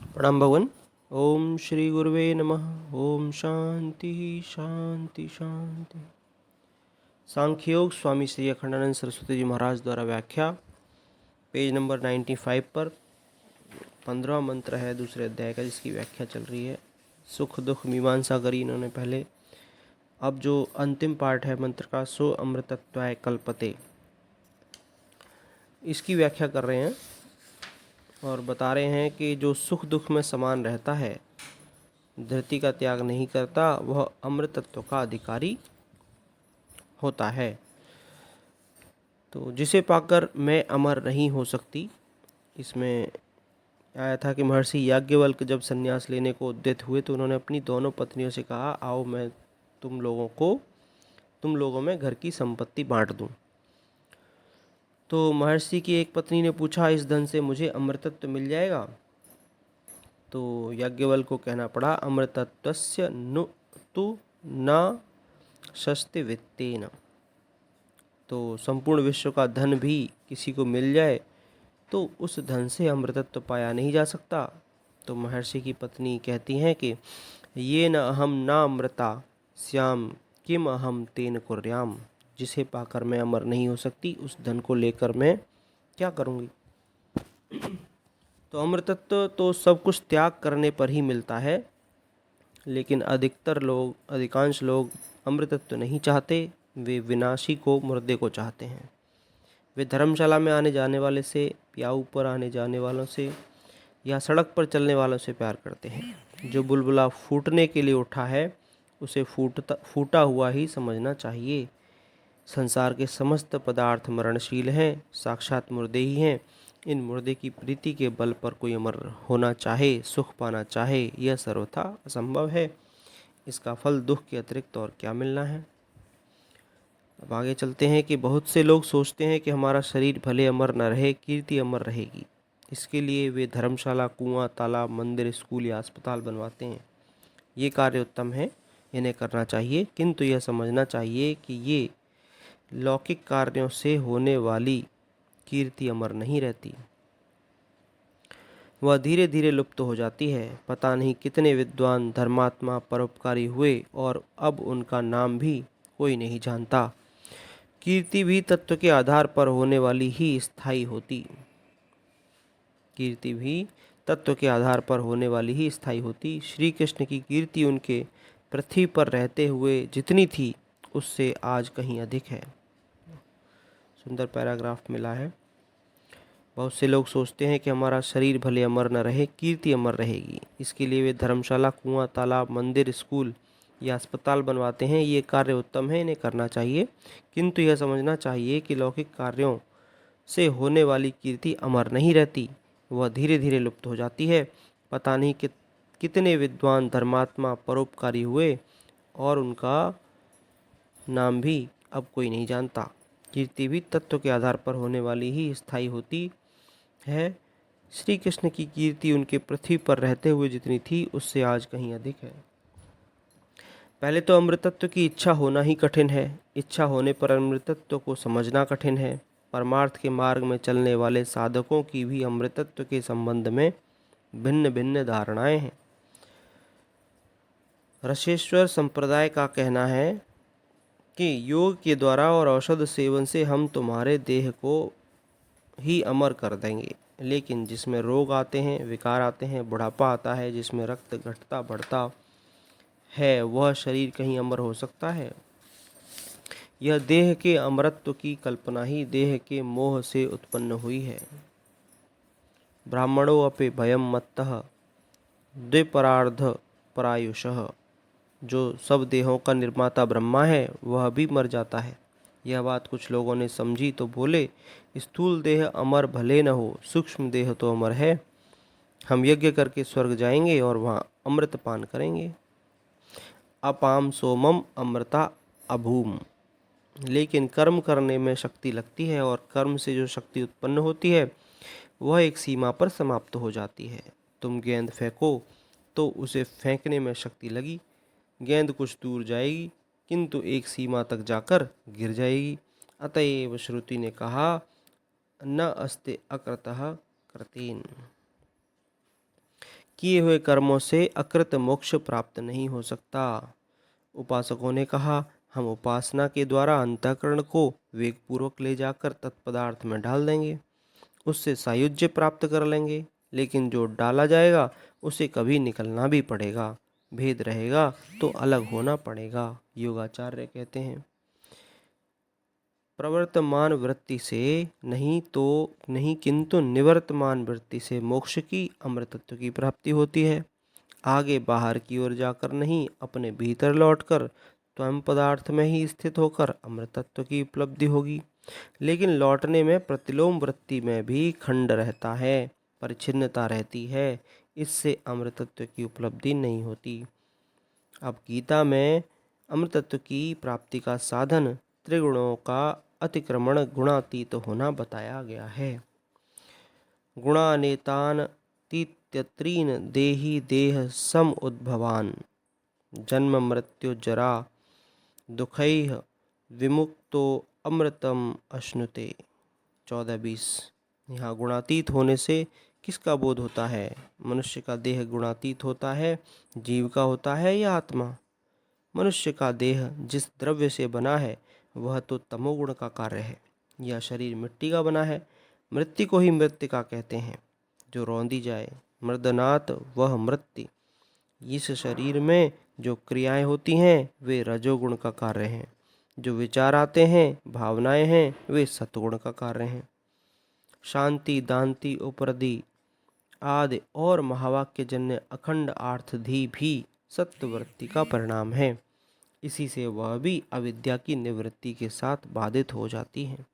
प्रणाम भगवान। ओम श्री गुरुवे नमः। ओम शांति शांति शांति। सांख्ययोग स्वामी श्री अखंडानंद सरस्वती जी महाराज द्वारा व्याख्या, पेज नंबर 95 पर 15वां मंत्र है दूसरे अध्याय का, जिसकी व्याख्या चल रही है। सुख दुख मीमांसा करी इन्होंने पहले। अब जो अंतिम पार्ट है मंत्र का, सो अमृतत्वाय कल्पते, इसकी व्याख्या कर रहे हैं और बता रहे हैं कि जो सुख दुख में समान रहता है, धृति का त्याग नहीं करता, वह अमृतत्व का अधिकारी होता है। तो जिसे पाकर मैं अमर नहीं हो सकती, इसमें आया था कि महर्षि याज्ञवल्क्य जब संन्यास लेने को उद्यत हुए तो उन्होंने अपनी दोनों पत्नियों से कहा, आओ मैं तुम लोगों में घर की संपत्ति बांट दूं। तो महर्षि की एक पत्नी ने पूछा, इस धन से मुझे अमृतत्व मिल जाएगा? तो याज्ञवल्क्य को कहना पड़ा, अमृतत्वस्य नु तु न शस्ति वित्तेन। तो संपूर्ण विश्व का धन भी किसी को मिल जाए तो उस धन से अमृतत्व पाया नहीं जा सकता। तो महर्षि की पत्नी कहती हैं कि ये न अहम न अमृता श्याम किम अहम तेन कुर्याम। जिसे पाकर मैं अमर नहीं हो सकती, उस धन को लेकर मैं क्या करूँगी। तो अमृतत्व तो सब कुछ त्याग करने पर ही मिलता है, लेकिन अधिकांश लोग अमृतत्व नहीं चाहते। वे विनाशी को, मुर्दे को चाहते हैं। वे धर्मशाला में आने जाने वाले से, या ऊपर आने जाने वालों से, या सड़क पर चलने वालों से प्यार करते हैं। जो बुलबुला फूटने के लिए उठा है, उसे फूटा हुआ ही समझना चाहिए। संसार के समस्त पदार्थ मरणशील हैं, साक्षात मुर्दे ही हैं। इन मुर्दे की प्रीति के बल पर कोई अमर होना चाहे, सुख पाना चाहे, यह सर्वथा असंभव है। इसका फल दुख के अतिरिक्त और क्या मिलना है। अब आगे चलते हैं कि बहुत से लोग सोचते हैं कि हमारा शरीर भले अमर न रहे, कीर्ति अमर रहेगी। इसके लिए वे धर्मशाला, कुआं, तालाब, मंदिर, स्कूल या अस्पताल बनवाते हैं। ये कार्य उत्तम है, इन्हें करना चाहिए, किंतु यह समझना चाहिए कि ये लौकिक कार्यों से होने वाली कीर्ति अमर नहीं रहती। वह धीरे धीरे लुप्त हो जाती है। पता नहीं कितने विद्वान, धर्मात्मा, परोपकारी हुए और अब उनका नाम भी कोई नहीं जानता। कीर्ति भी तत्व के आधार पर होने वाली ही स्थायी होती। कीर्ति भी तत्व के आधार पर होने वाली ही स्थायी होती। श्री कृष्ण की कीर्ति उनके पृथ्वी पर रहते हुए जितनी थी, उससे आज कहीं अधिक है। सुंदर पैराग्राफ मिला है। बहुत से लोग सोचते हैं कि हमारा शरीर भले अमर न रहे, कीर्ति अमर रहेगी। इसके लिए वे धर्मशाला, कुआं, तालाब, मंदिर, स्कूल या अस्पताल बनवाते हैं। ये कार्य उत्तम है, इन्हें करना चाहिए, किंतु यह समझना चाहिए कि लौकिक कार्यों से होने वाली कीर्ति अमर नहीं रहती। वह धीरे धीरे लुप्त हो जाती है। पता नहीं कितने विद्वान, धर्मात्मा, परोपकारी हुए और उनका नाम भी अब कोई नहीं जानता। कीर्ति भी तत्व के आधार पर होने वाली ही स्थायी होती है। श्री कृष्ण की कीर्ति उनके पृथ्वी पर रहते हुए जितनी थी, उससे आज कहीं अधिक है। पहले तो अमृतत्व की इच्छा होना ही कठिन है। इच्छा होने पर अमृतत्व को समझना कठिन है। परमार्थ के मार्ग में चलने वाले साधकों की भी अमृतत्व के संबंध में भिन्न भिन्न धारणाएं हैं। ऋषेश्वर संप्रदाय का कहना है कि योग के द्वारा और औषध सेवन से हम तुम्हारे देह को ही अमर कर देंगे, लेकिन जिसमें रोग आते हैं, विकार आते हैं, बुढ़ापा आता है, जिसमें रक्त घटता बढ़ता है, वह शरीर कहीं अमर हो सकता है? यह देह के अमरत्व की कल्पना ही देह के मोह से उत्पन्न हुई है। ब्राह्मणों अपि भयम मत्तः द्विपरार्ध परायुषः। जो सब देहों का निर्माता ब्रह्मा है, वह भी मर जाता है। यह बात कुछ लोगों ने समझी तो बोले, स्थूल देह अमर भले न हो, सूक्ष्म देह तो अमर है। हम यज्ञ करके स्वर्ग जाएंगे और वहाँ अमृत पान करेंगे। अपाम सोमम अमृता अभूम। लेकिन कर्म करने में शक्ति लगती है और कर्म से जो शक्ति उत्पन्न होती है, वह एक सीमा पर समाप्त हो जाती है। तुम गेंद फेंको तो उसे फेंकने में शक्ति लगी, गेंद कुछ दूर जाएगी, किंतु एक सीमा तक जाकर गिर जाएगी। अतएव श्रुति ने कहा, न अस्ते अकृतः कृतेन। किए हुए कर्मों से अकृत मोक्ष प्राप्त नहीं हो सकता। उपासकों ने कहा, हम उपासना के द्वारा अंतःकरण को वेगपूर्वक ले जाकर तत्पदार्थ में डाल देंगे, उससे सायुज्य प्राप्त कर लेंगे, लेकिन जो डाला जाएगा उसे कभी निकलना भी पड़ेगा, भेद रहेगा तो अलग होना पड़ेगा। योगाचार्य कहते हैं, प्रवर्तमान वृत्ति से नहीं किंतु निवर्तमान वृत्ति से मोक्ष की, अमृतत्व की प्राप्ति होती है। आगे बाहर की ओर जाकर नहीं, अपने भीतर लौटकर स्वयं पदार्थ में ही स्थित होकर अमृतत्व की उपलब्धि होगी। लेकिन लौटने में प्रतिलोम वृत्ति में भी खंड रहता है, परिच्छिन्नता रहती है, इससे अमृतत्व की उपलब्धि नहीं होती। अब गीता में अमृतत्व की प्राप्ति का साधन त्रिगुणों का अतिक्रमण गुणातीत होना बताया गया है। गुणानेतान तीत्यत्रीन देहि देह सम उद्भवान, जन्म मृत्यु जरा दुखैः विमुक्तो अमृतम अश्नुते। 14-20। यहाँ गुणातीत होने से किसका बोध होता है? मनुष्य का देह गुणातीत होता है, जीव का होता है या आत्मा? मनुष्य का देह जिस द्रव्य से बना है वह तो तमोगुण का कार्य है। यह शरीर मिट्टी का बना है, मृत्यु को ही मृत्तिका कहते हैं, जो रौंदी जाए। मृदनात् वह मृत्यु। इस शरीर में जो क्रियाएं होती हैं वे रजोगुण का कार्य हैं, जो विचार आते हैं, भावनाएं हैं, वे सत्वगुण का कार्य हैं। शांति, दांति, उपरधि आदि और महावाक्य जन्य अखंड आर्थधि भी सत्ववृत्ति का परिणाम है। इसी से वह भी अविद्या की निवृत्ति के साथ बाधित हो जाती है।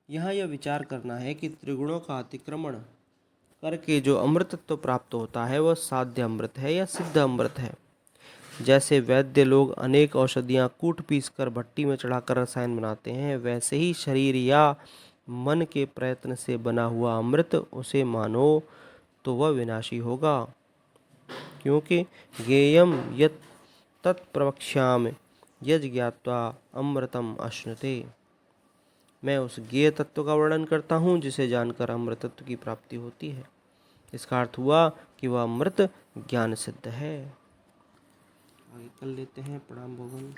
यहाँ यह विचार करना है कि त्रिगुणों का अतिक्रमण करके जो अमृतत्व प्राप्त होता है वह साध्य अमृत है या सिद्ध अमृत है। जैसे वैद्य लोग अनेक औषधियाँ कूट पीस कर भट्टी में चढ़ाकर रसायन बनाते हैं, वैसे ही शरीर या मन के प्रयत्न से बना हुआ अमृत उसे मानो तो वह विनाशी होगा। क्योंकि ज्ञेयं यत् तत्प्रवक्ष्यामि यज् ज्ञात्वा अमृतम अश्नुते। मैं उस ज्ञेय तत्व का वर्णन करता हूँ जिसे जानकर अमृतत्व की प्राप्ति होती है। इसका अर्थ हुआ कि वह अमृत ज्ञान सिद्ध है। आगे कर लेते हैं प्रणाम भगवान।